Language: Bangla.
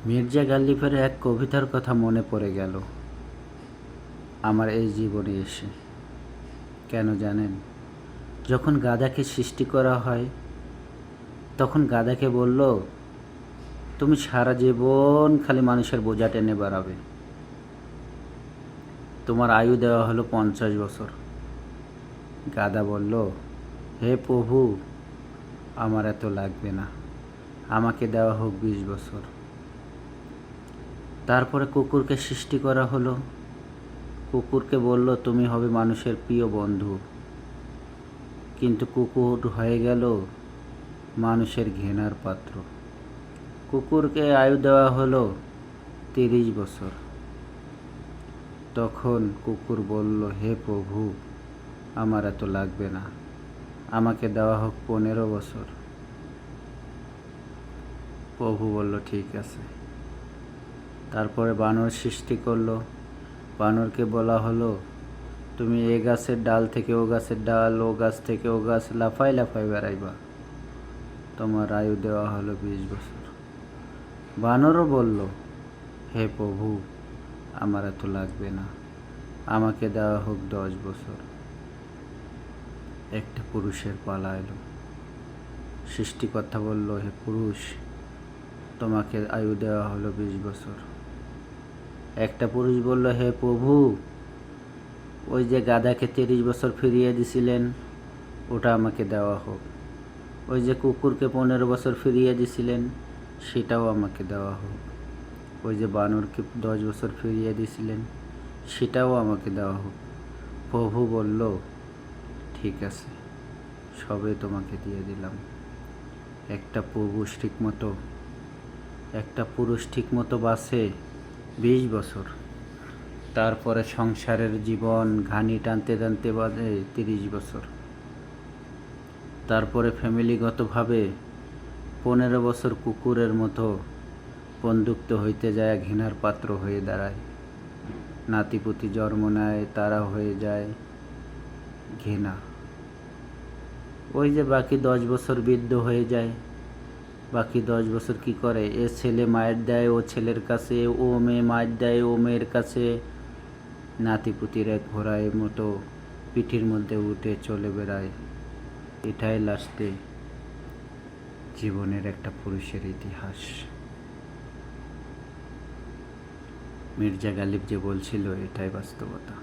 মির্জা গালিবের এক কবিতার কথা মনে পড়ে গেল আমার এই জীবনে এসে। কেন জানেন? যখন গাধাকে সৃষ্টি করা হয় তখন গাধাকে বলল, তুমি সারা জীবন খালি মানুষের বোঝা টেনে বেড়াবে, তোমার আয়ু দেওয়া হলো 50 বছর। গাধা বলল, হে প্রভু, আমার এত লাগবে না, আমাকে দেওয়া হোক 20 বছর। তারপরে কুকুরকে সৃষ্টি করা হলো। কুকুরকে বলল, তুমি হবে মানুষের প্রিয় বন্ধু। কিন্তু কুকুর হয়ে গেল মানুষের ঘৃণার পাত্র। কুকুরকে আয়ু দেওয়া হলো 30 বছর। তখন কুকুর বলল, হে প্রভু, আমার এত লাগবে না, আমাকে দেওয়া হোক 15 বছর। প্রভু বলল, ঠিক আছে। তারপরে বানর সৃষ্টি করলো। বানরকে বলা হলো, তুমি এ গাছের ডাল থেকে ও গাছের ডাল, ও গাছ থেকে ও গাছ লাফাই লাফাই বেড়াইবা, তোমার আয়ু দেওয়া হলো 20 বছর। বানরও বলল, হে প্রভু, আমার এত লাগবে না, আমাকে দেওয়া হোক 10 বছর। একটা পুরুষের পালা এলো। সৃষ্টিকর্তা বলল, হে পুরুষ, তোমাকে আয়ু দেওয়া হলো 20 বছর। একটা পুরুষ বলল, হে প্রভু, ওই যে গাধাকে 30 বছর ফিরিয়ে দিছিলেন, ওটা আমাকে দেওয়া হোক। ওই যে কুকুরকে 15 বছর ফিরিয়ে দিছিলেন, সেটাও আমাকে দেওয়া হোক। ওই যে বানরকে 10 বছর ফিরিয়ে দিছিলেন, সেটাও আমাকে দেওয়া হোক। প্রভু বলল, ঠিক আছে, সবে তোমাকে দিয়ে দিলাম। একটা পুরুষ ঠিক মতো বাঁচে 20 বছর। তারপরে সংসারের জীবন ঘানি টানতে টানতে বাজে 30 বছর। তারপরে ফ্যামিলিগতভাবে 15 বছর কুকুরের মতো বন্ধুত্ব হইতে যায়, ঘৃণার পাত্র হয়ে দাঁড়ায়। নাতিপুতি জন্ম নেয়, তারা হয়ে যায় ঘৃণা। ওই যে বাকি 10 বছর বৃদ্ধ হয়ে যায়। বাকি 10 বছর কি করে? এ ছেলে মায়ের দেয় ও ছেলের কাছে, ও মেয়ে মায়ের দেয় ও মেয়ের কাছে। নাতিপুতির এক ঘোড়ার মতো পিঠির মধ্যে উঠে চলে বেড়ায়। এটাই লাস্টে জীবনের একটা পুরুষের ইতিহাস। মির্জা গালিব যে বলছিল, এটাই বাস্তবতা।